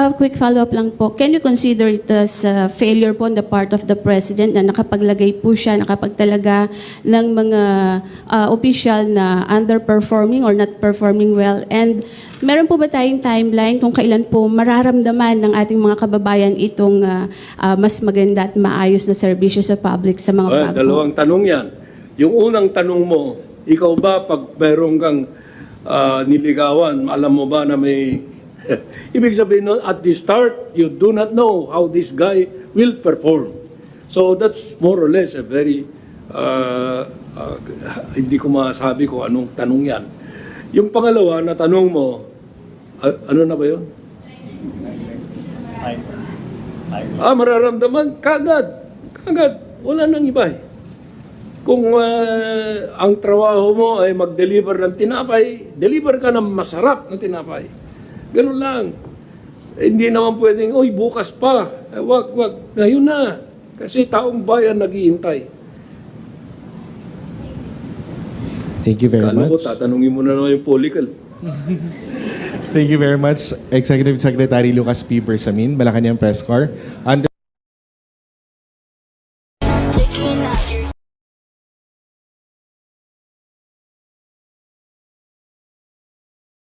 A quick follow-up lang po. Can you consider it as a failure po on the part of the President na nakapaglagay po siya, nakapagtalaga ng mga official na underperforming or not performing well? And meron po ba tayong timeline kung kailan po mararamdaman ng ating mga kababayan itong mas maganda at maayos na serbisyo sa public sa mga bangko? Dalawang tanong yan. Yung unang tanong mo, ikaw ba pag meron kang niligawan, alam mo ba na may... Ibig sabihin nun, at the start, you do not know how this guy will perform. So that's more or less a very... hindi ko masabi kung anong tanong yan. Yung pangalawa na tanong mo, ano na ba yun? Mararamdaman, kagad. Wala nang iba eh. Kung ang trabaho mo ay mag-deliver ng tinapay, deliver ka ng masarap na tinapay. Ganun lang. Hindi naman pwedeng, oy, bukas pa. Wag. Ngayon na. Kasi taong bayan naghihintay. Thank you very Kala ko, much. tatanungin mo na naman yung political. Thank you very much, Executive Secretary Lucas P. Bersamin, Malacanang Press Corps.